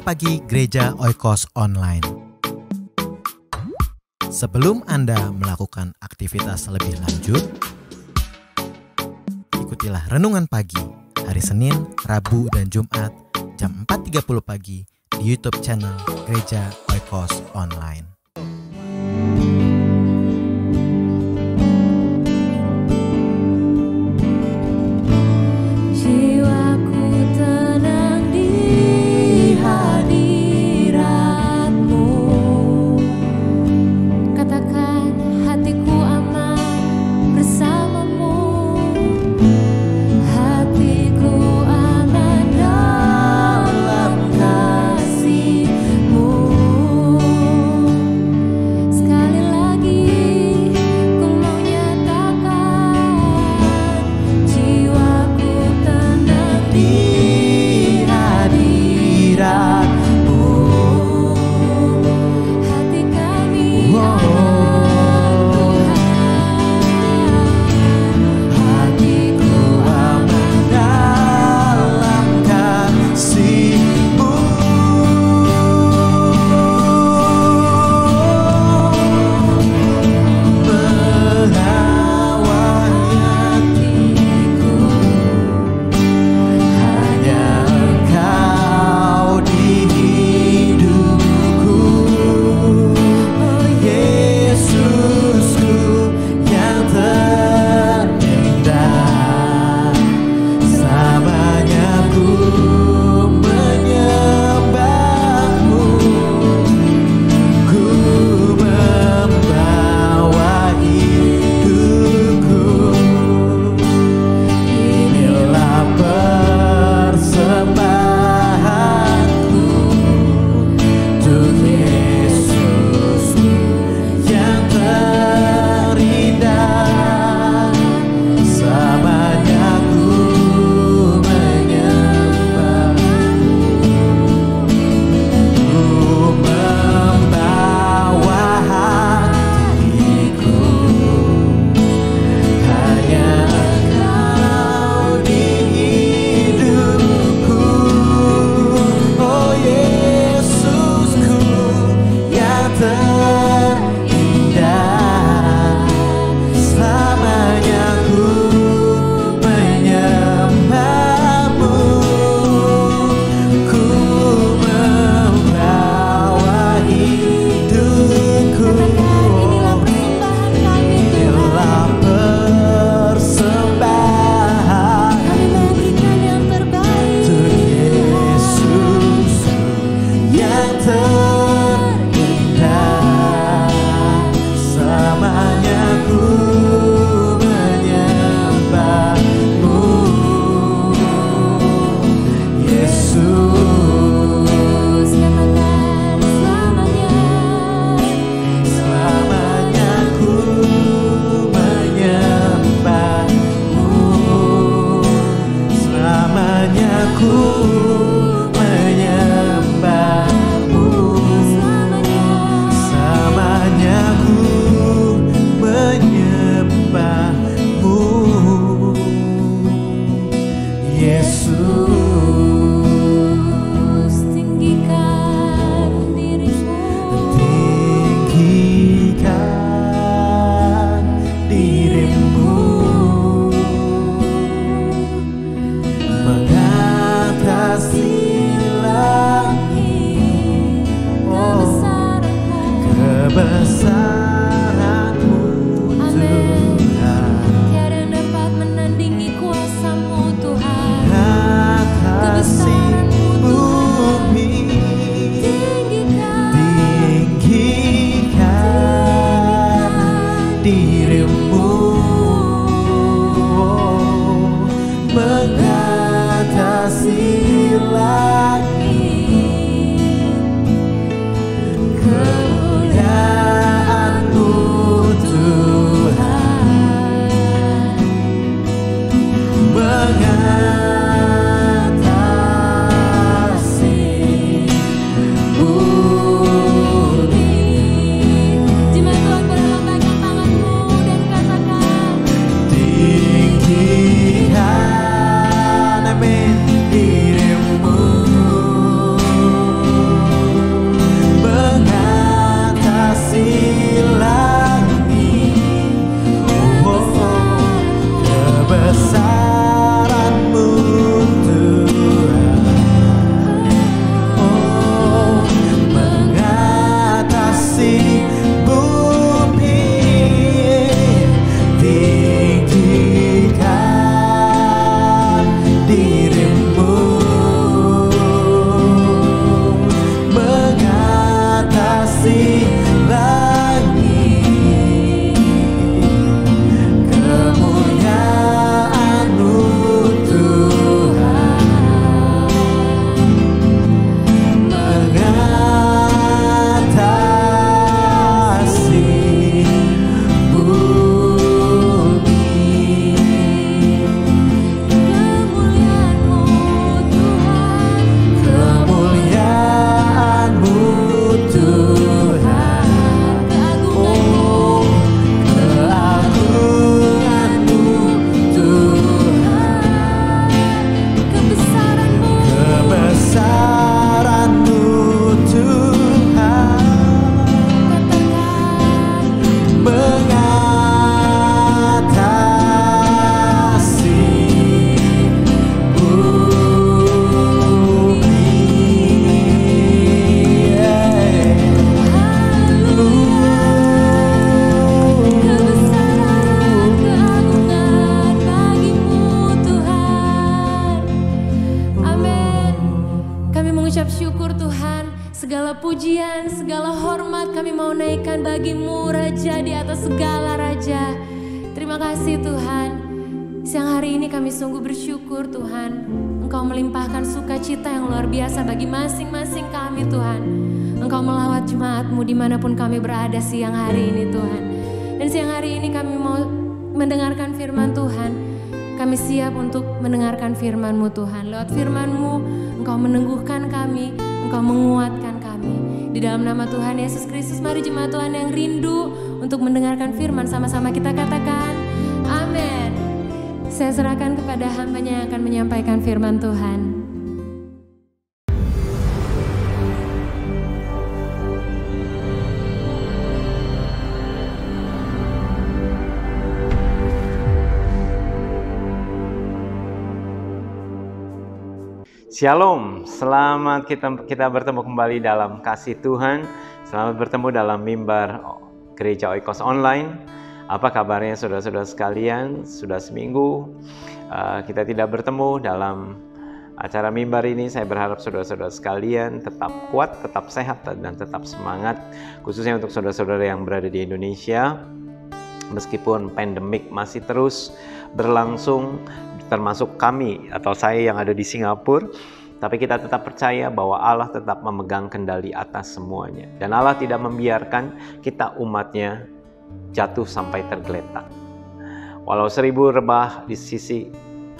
Pagi Gereja Oikos Online. Sebelum Anda melakukan aktivitas lebih lanjut, ikutilah Renungan Pagi hari Senin, Rabu, dan Jumat jam 4.30 pagi di YouTube channel Gereja Oikos Online. Jemaat Tuhan boleh membangkitkan tanganmu dan katakan, kami mau naikkan bagi-Mu Raja di atas segala raja. Terima kasih Tuhan. Siang hari ini kami sungguh bersyukur Tuhan. Engkau melimpahkan sukacita yang luar biasa bagi masing-masing kami Tuhan. Engkau melawat jemaat-Mu dimanapun kami berada siang hari ini Tuhan. Dan siang hari ini kami mau mendengarkan firman Tuhan. Kami siap untuk mendengarkan firman-Mu Tuhan. Lewat firman-Mu Engkau meneguhkan kami, Engkau menguatkan kami. Di dalam nama Tuhan Yesus Kristus, mari jemaat Tuhan yang rindu untuk mendengarkan firman, sama-sama kita katakan amin. Saya serahkan kepada hamba-Nya yang akan menyampaikan firman Tuhan. Shalom, selamat kita bertemu kembali dalam kasih Tuhan. Selamat bertemu dalam mimbar Gereja Oikos Online. Apa kabarnya saudara-saudara sekalian? Sudah seminggu kita tidak bertemu dalam acara mimbar ini. Saya berharap saudara-saudara sekalian tetap kuat, tetap sehat, dan tetap semangat. Khususnya untuk saudara-saudara yang berada di Indonesia. Meskipun pandemik masih terus berlangsung, termasuk kami atau saya yang ada di Singapura, tapi kita tetap percaya bahwa Allah tetap memegang kendali atas semuanya. Dan Allah tidak membiarkan kita umatnya jatuh sampai tergeletak. Walau 1000 rebah di sisi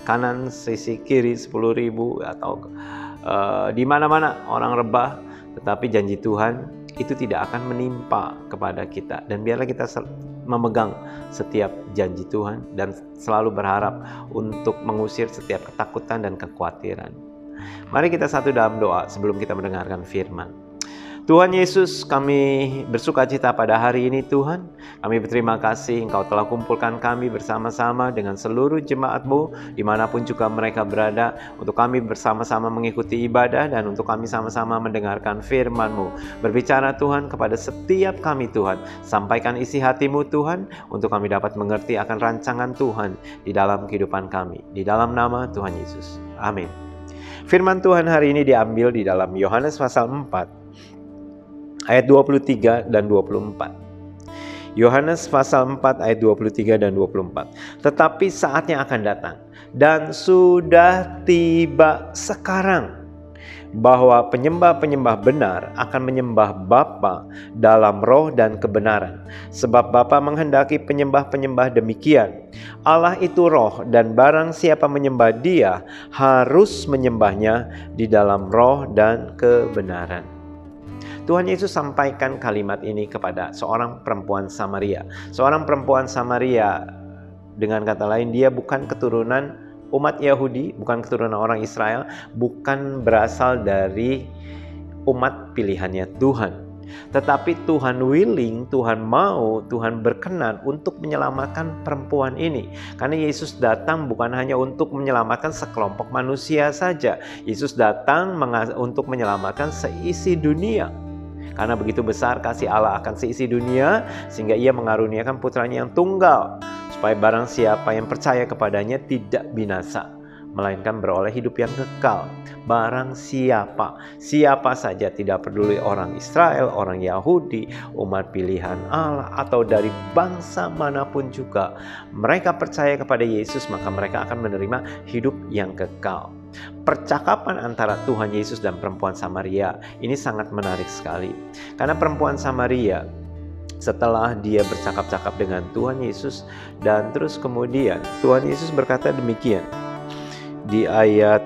kanan, sisi kiri 10.000 atau di mana-mana orang rebah, tetapi janji Tuhan itu tidak akan menimpa kepada kita. Dan biarlah kita memegang setiap janji Tuhan dan selalu berharap untuk mengusir setiap ketakutan dan kekhawatiran. Mari kita satu dalam doa sebelum kita mendengarkan firman. Tuhan Yesus, kami bersukacita pada hari ini Tuhan. Kami berterima kasih Engkau telah kumpulkan kami bersama-sama dengan seluruh jemaat-Mu dimanapun juga mereka berada, untuk kami bersama-sama mengikuti ibadah dan untuk kami sama-sama mendengarkan firman-Mu. Berbicara Tuhan kepada setiap kami Tuhan. Sampaikan isi hati-Mu Tuhan untuk kami dapat mengerti akan rancangan Tuhan di dalam kehidupan kami. Di dalam nama Tuhan Yesus. Amin. Firman Tuhan hari ini diambil di dalam Yohanes pasal 4. Ayat 23 dan 24. Yohanes pasal 4 ayat 23 dan 24. Tetapi saatnya akan datang dan sudah tiba sekarang bahwa penyembah-penyembah benar akan menyembah Bapa dalam roh dan kebenaran. Sebab Bapa menghendaki penyembah-penyembah demikian. Allah itu roh, dan barang siapa menyembah Dia harus menyembahnya di dalam roh dan kebenaran. Tuhan Yesus sampaikan kalimat ini kepada seorang perempuan Samaria. Seorang perempuan Samaria, dengan kata lain, dia bukan keturunan umat Yahudi, bukan keturunan orang Israel, bukan berasal dari umat pilihannya Tuhan. Tetapi Tuhan willing, Tuhan mau, Tuhan berkenan untuk menyelamatkan perempuan ini. Karena Yesus datang bukan hanya untuk menyelamatkan sekelompok manusia saja. Yesus datang untuk menyelamatkan seisi dunia. Karena begitu besar kasih Allah akan seisi dunia, sehingga Ia mengaruniakan putranya yang tunggal, supaya barang siapa yang percaya kepadanya tidak binasa, melainkan beroleh hidup yang kekal. Barang siapa saja, tidak peduli orang Israel, orang Yahudi, umat pilihan Allah, atau dari bangsa manapun juga, mereka percaya kepada Yesus, maka mereka akan menerima hidup yang kekal. Percakapan antara Tuhan Yesus dan perempuan Samaria ini sangat menarik sekali. Karena perempuan Samaria, setelah dia bercakap-cakap dengan Tuhan Yesus, dan terus kemudian Tuhan Yesus berkata demikian di ayat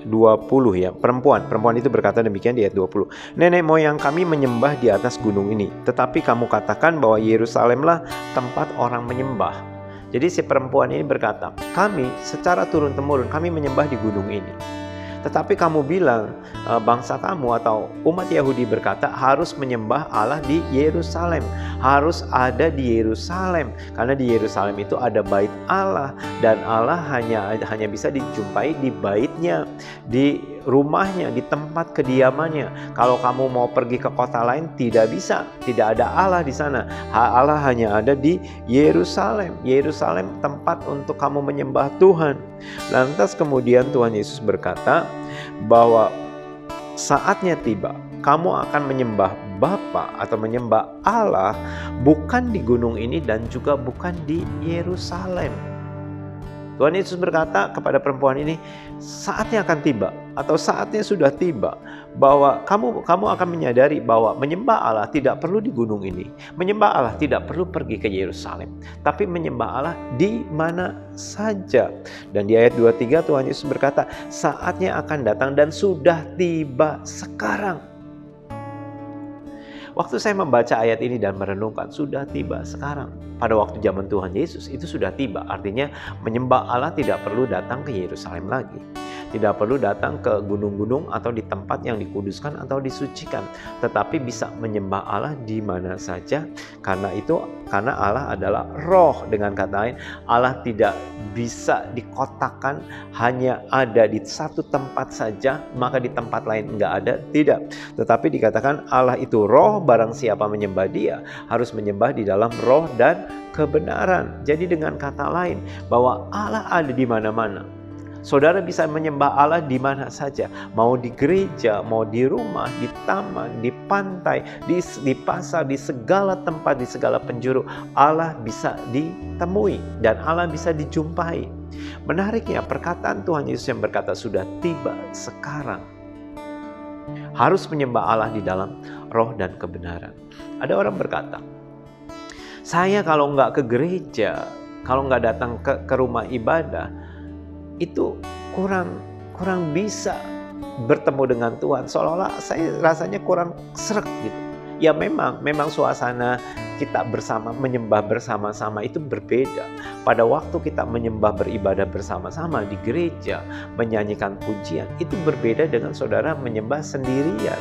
20 ya. Perempuan itu berkata demikian di ayat 20. Nenek moyang kami menyembah di atas gunung ini, tetapi kamu katakan bahwa Yerusalemlah tempat orang menyembah. Jadi si perempuan ini berkata, kami secara turun-temurun kami menyembah di gunung ini. Tetapi kamu bilang bangsa kamu atau umat Yahudi berkata harus menyembah Allah di Yerusalem. Harus ada di Yerusalem. Karena di Yerusalem itu ada bait Allah. Dan Allah hanya bisa dijumpai di baitnya, di rumahnya, di tempat kediamannya. Kalau kamu mau pergi ke kota lain tidak bisa. Tidak ada Allah di sana. Allah hanya ada di Yerusalem. Yerusalem tempat untuk kamu menyembah Tuhan. Lantas kemudian Tuhan Yesus berkata bahwa saatnya tiba, kamu akan menyembah Bapa atau menyembah Allah bukan di gunung ini dan juga bukan di Yerusalem. Tuhan Yesus berkata kepada perempuan ini, saatnya akan tiba atau saatnya sudah tiba bahwa kamu akan menyadari bahwa menyembah Allah tidak perlu di gunung ini. Menyembah Allah tidak perlu pergi ke Yerusalem, tapi menyembah Allah di mana saja. Dan di ayat 23 Tuhan Yesus berkata, saatnya akan datang dan sudah tiba sekarang. Waktu saya membaca ayat ini dan merenungkan, sudah tiba sekarang. Pada waktu zaman Tuhan Yesus itu sudah tiba. Artinya menyembah Allah tidak perlu datang ke Yerusalem lagi. Tidak perlu datang ke gunung-gunung atau di tempat yang dikuduskan atau disucikan. Tetapi bisa menyembah Allah di mana saja. Karena Allah adalah roh. Dengan kata lain, Allah tidak bisa dikotakkan hanya ada di satu tempat saja, maka di tempat lain enggak ada. Tidak. Tetapi dikatakan Allah itu roh, barang siapa menyembah dia harus menyembah di dalam roh dan kebenaran. Jadi dengan kata lain, bahwa Allah ada di mana-mana. Saudara bisa menyembah Allah di mana saja, mau di gereja, mau di rumah, di taman, di pantai, di pasar, di segala tempat, di segala penjuru. Allah bisa ditemui dan Allah bisa dijumpai. Menariknya perkataan Tuhan Yesus yang berkata sudah tiba sekarang. Harus menyembah Allah di dalam roh dan kebenaran. Ada orang berkata, saya kalau nggak ke gereja, kalau nggak datang ke rumah ibadah, itu kurang bisa bertemu dengan Tuhan. Seolah-olah saya rasanya kurang sreg gitu. Ya memang suasana kita bersama, menyembah bersama-sama itu berbeda. Pada waktu kita menyembah beribadah bersama-sama di gereja, menyanyikan pujian, itu berbeda dengan saudara menyembah sendirian.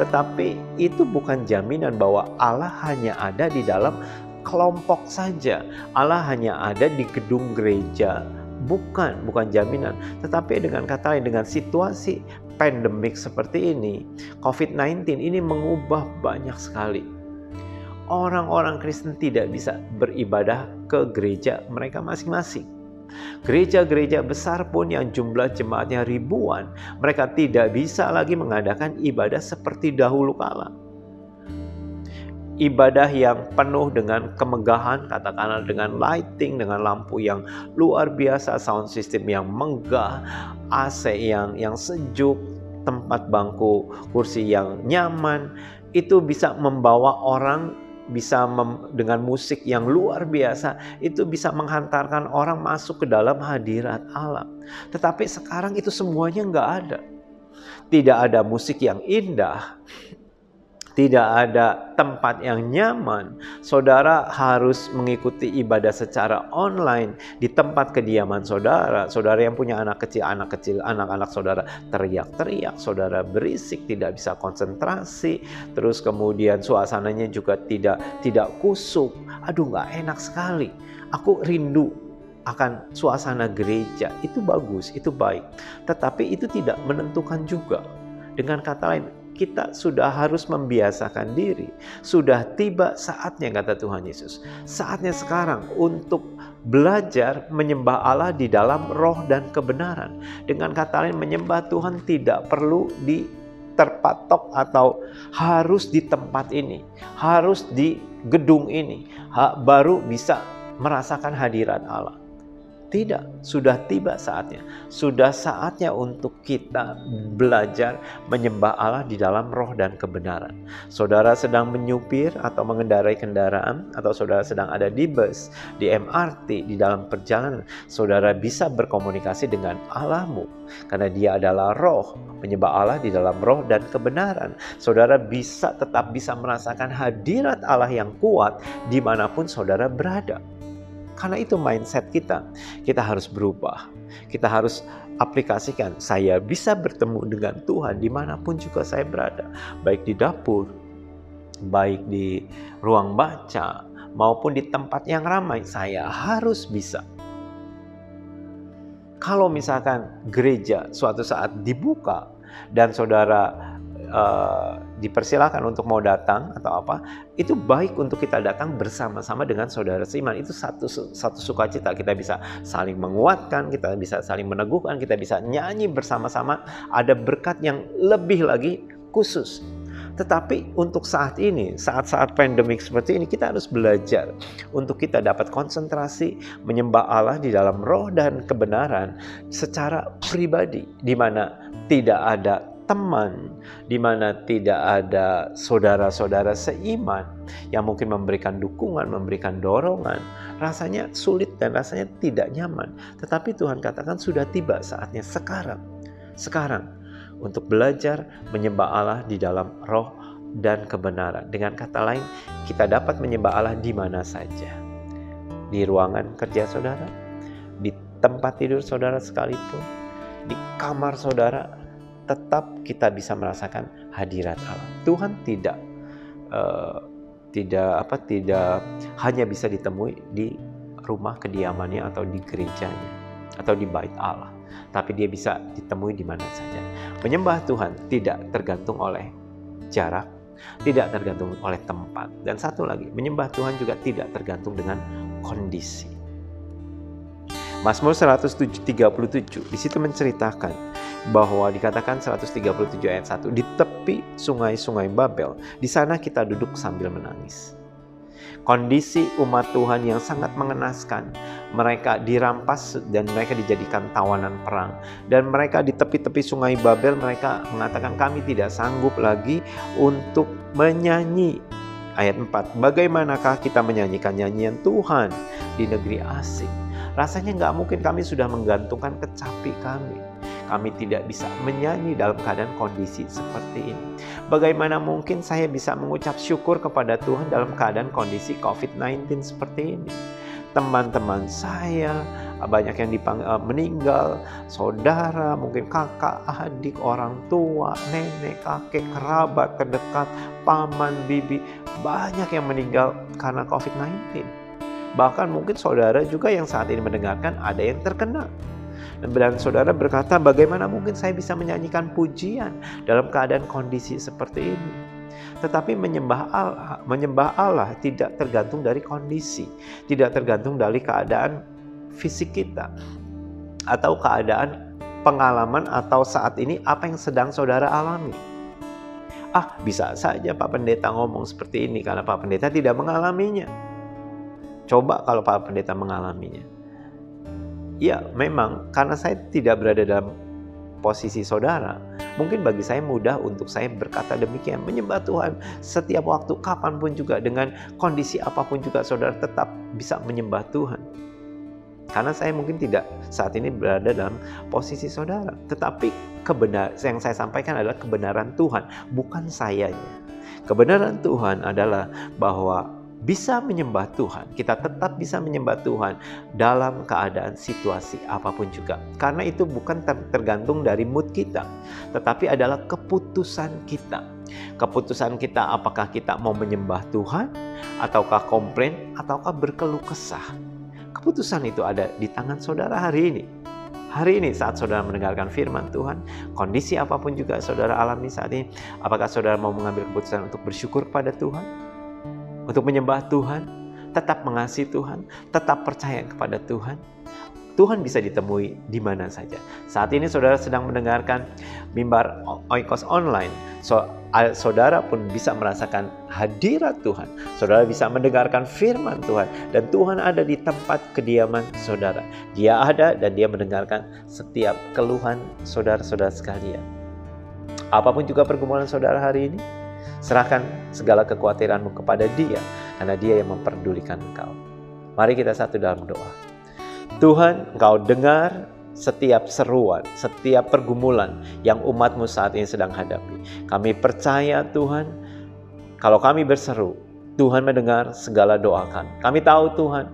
Tetapi itu bukan jaminan bahwa Allah hanya ada di dalam kelompok saja. Allah hanya ada di gedung gereja. Bukan jaminan. Tetapi dengan kata lain, dengan situasi pandemik seperti ini, COVID-19 ini mengubah banyak sekali. Orang-orang Kristen tidak bisa beribadah ke gereja mereka masing-masing. Gereja-gereja besar pun yang jumlah jemaatnya ribuan, mereka tidak bisa lagi mengadakan ibadah seperti dahulu kala. Ibadah yang penuh dengan kemegahan, katakanlah dengan lighting, dengan lampu yang luar biasa, sound system yang megah, AC yang sejuk, tempat bangku kursi yang nyaman, itu bisa membawa orang, dengan musik yang luar biasa, itu bisa menghantarkan orang masuk ke dalam hadirat Allah. Tetapi sekarang itu semuanya nggak ada. Tidak ada musik yang indah, tidak ada tempat yang nyaman. Saudara harus mengikuti ibadah secara online di tempat kediaman saudara. Saudara yang punya anak kecil, anak-anak saudara teriak-teriak, saudara berisik, tidak bisa konsentrasi. Terus kemudian suasananya juga tidak kusuk. Aduh, nggak enak sekali. Aku rindu akan suasana gereja. Itu bagus, itu baik. Tetapi itu tidak menentukan juga. Dengan kata lain, kita sudah harus membiasakan diri. Sudah tiba saatnya, kata Tuhan Yesus. Saatnya sekarang untuk belajar menyembah Allah di dalam roh dan kebenaran. Dengan kata lain, menyembah Tuhan tidak perlu terpatok atau harus di tempat ini, harus di gedung ini, baru bisa merasakan hadirat Allah. Tidak, sudah tiba saatnya. Sudah saatnya untuk kita belajar menyembah Allah di dalam roh dan kebenaran. Saudara sedang menyupir atau mengendarai kendaraan, atau saudara sedang ada di bus, di MRT, di dalam perjalanan, saudara bisa berkomunikasi dengan Allahmu. Karena dia adalah roh, menyembah Allah di dalam roh dan kebenaran. Saudara tetap bisa merasakan hadirat Allah yang kuat dimanapun saudara berada. Karena itu mindset kita harus berubah. Kita harus aplikasikan, saya bisa bertemu dengan Tuhan dimanapun juga saya berada. Baik di dapur, baik di ruang baca, maupun di tempat yang ramai, saya harus bisa. Kalau misalkan gereja suatu saat dibuka dan saudara dipersilakan untuk mau datang atau apa, itu baik untuk kita datang bersama-sama dengan saudara seiman. Itu satu sukacita. Kita bisa saling menguatkan, kita bisa saling meneguhkan, kita bisa nyanyi bersama-sama. Ada berkat yang lebih lagi khusus. Tetapi untuk saat ini, saat-saat pandemik seperti ini, kita harus belajar untuk kita dapat konsentrasi menyembah Allah di dalam roh dan kebenaran secara pribadi, di mana tidak ada teman, di mana tidak ada saudara-saudara seiman yang mungkin memberikan dukungan, memberikan dorongan. Rasanya sulit dan rasanya tidak nyaman. Tetapi Tuhan katakan sudah tiba saatnya sekarang untuk belajar menyembah Allah di dalam roh dan kebenaran. Dengan kata lain, kita dapat menyembah Allah di mana saja. Di ruangan kerja saudara, di tempat tidur saudara sekalipun, di kamar saudara, tetap kita bisa merasakan hadirat Allah. Tuhan tidak hanya bisa ditemui di rumah kediamannya atau di gerejanya atau di bait Allah, tapi dia bisa ditemui di mana saja. Menyembah Tuhan tidak tergantung oleh jarak, tidak tergantung oleh tempat, dan satu lagi, menyembah Tuhan juga tidak tergantung dengan kondisi. Mazmur 137 di situ menceritakan bahwa dikatakan 137 ayat 1, di tepi sungai-sungai Babel, di sana kita duduk sambil menangis. Kondisi umat Tuhan yang sangat mengenaskan. Mereka dirampas dan mereka dijadikan tawanan perang. Dan mereka di tepi-tepi sungai Babel, mereka mengatakan kami tidak sanggup lagi untuk menyanyi. Ayat 4, bagaimanakah kita menyanyikan nyanyian Tuhan di negeri asing? Rasanya nggak mungkin, kami sudah menggantungkan kecapi kami. Kami tidak bisa menyanyi dalam keadaan kondisi seperti ini. Bagaimana mungkin saya bisa mengucap syukur kepada Tuhan dalam keadaan kondisi COVID-19 seperti ini? Teman-teman saya banyak yang meninggal, saudara, mungkin kakak, adik, orang tua, nenek, kakek, kerabat terdekat, paman, bibi, banyak yang meninggal karena COVID-19. Bahkan mungkin saudara juga yang saat ini mendengarkan ada yang terkena. Dan saudara berkata, bagaimana mungkin saya bisa menyanyikan pujian dalam keadaan kondisi seperti ini? Tetapi menyembah Allah tidak tergantung dari kondisi, tidak tergantung dari keadaan fisik kita, atau keadaan pengalaman atau saat ini apa yang sedang saudara alami. Bisa saja Pak Pendeta ngomong seperti ini karena Pak Pendeta tidak mengalaminya. Coba kalau Pak Pendeta mengalaminya. Ya memang karena saya tidak berada dalam posisi saudara, mungkin bagi saya mudah untuk saya berkata demikian. Menyembah Tuhan setiap waktu, kapanpun juga, dengan kondisi apapun juga saudara tetap bisa menyembah Tuhan. Karena saya mungkin tidak saat ini berada dalam posisi saudara. Tetapi kebenaran yang saya sampaikan adalah kebenaran Tuhan, bukan sayanya. Kebenaran Tuhan adalah bahwa bisa menyembah Tuhan, kita tetap bisa menyembah Tuhan dalam keadaan situasi apapun juga. Karena itu bukan tergantung dari mood kita, tetapi adalah keputusan kita. Keputusan kita apakah kita mau menyembah Tuhan, ataukah komplain, ataukah berkeluh kesah. Keputusan itu ada di tangan saudara hari ini. Hari ini saat saudara mendengarkan firman Tuhan, kondisi apapun juga saudara alami saat ini, apakah saudara mau mengambil keputusan untuk bersyukur kepada Tuhan? Untuk menyembah Tuhan, tetap mengasihi Tuhan, tetap percaya kepada Tuhan. Tuhan bisa ditemui di mana saja. Saat ini saudara sedang mendengarkan Mimbar Oikos online. Saudara pun bisa merasakan hadirat Tuhan. Saudara bisa mendengarkan firman Tuhan. Dan Tuhan ada di tempat kediaman saudara. Dia ada dan dia mendengarkan setiap keluhan saudara-saudara sekalian. Apapun juga pergumulan saudara hari ini, serahkan segala kekhawatiranmu kepada Dia, karena Dia yang memperdulikan engkau. Mari kita satu dalam doa. Tuhan, Engkau dengar setiap seruan, setiap pergumulan yang umat-Mu saat ini sedang hadapi. Kami percaya Tuhan, kalau kami berseru, Tuhan mendengar segala doa kami. Kami tahu Tuhan,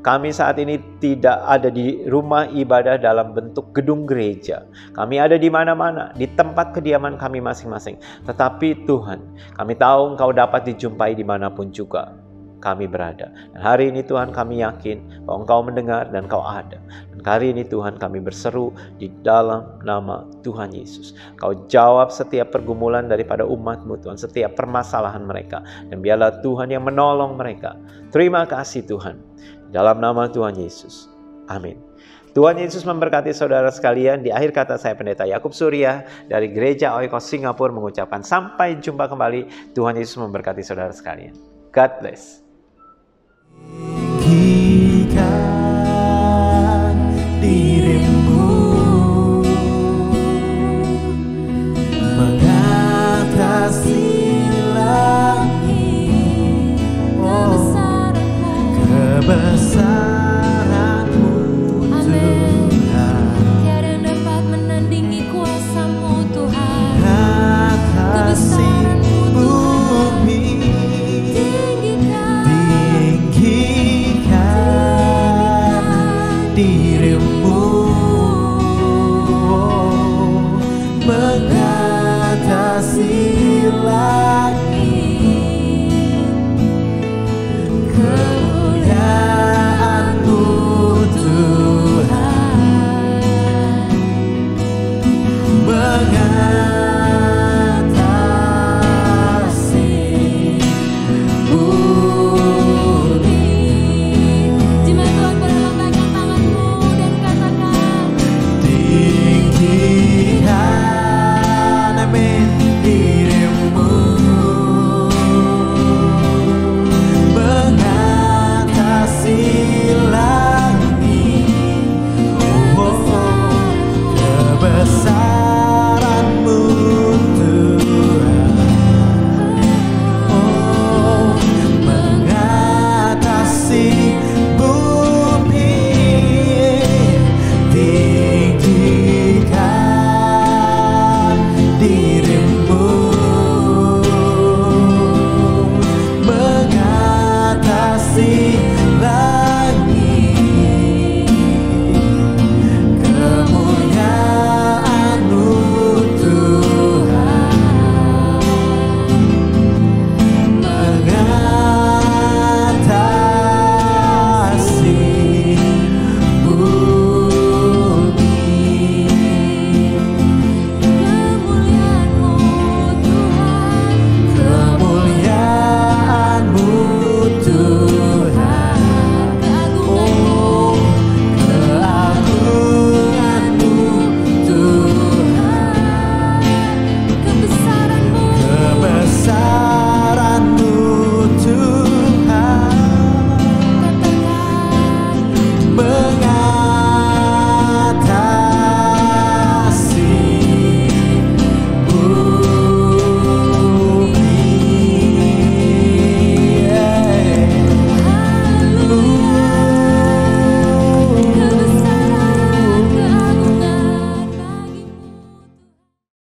kami saat ini tidak ada di rumah ibadah dalam bentuk gedung gereja. Kami ada di mana-mana, di tempat kediaman kami masing-masing. Tetapi Tuhan, kami tahu Engkau dapat dijumpai dimanapun juga kami berada. Dan hari ini Tuhan kami yakin bahwa Engkau mendengar dan Engkau ada. Dan hari ini Tuhan kami berseru di dalam nama Tuhan Yesus. Engkau jawab setiap pergumulan daripada umat-Mu Tuhan, setiap permasalahan mereka. Dan biarlah Tuhan yang menolong mereka. Terima kasih Tuhan. Dalam nama Tuhan Yesus. Amin. Tuhan Yesus memberkati saudara sekalian. Di akhir kata saya Pendeta Yakub Surya dari Gereja Oikos Singapura mengucapkan sampai jumpa kembali. Tuhan Yesus memberkati saudara sekalian. God bless.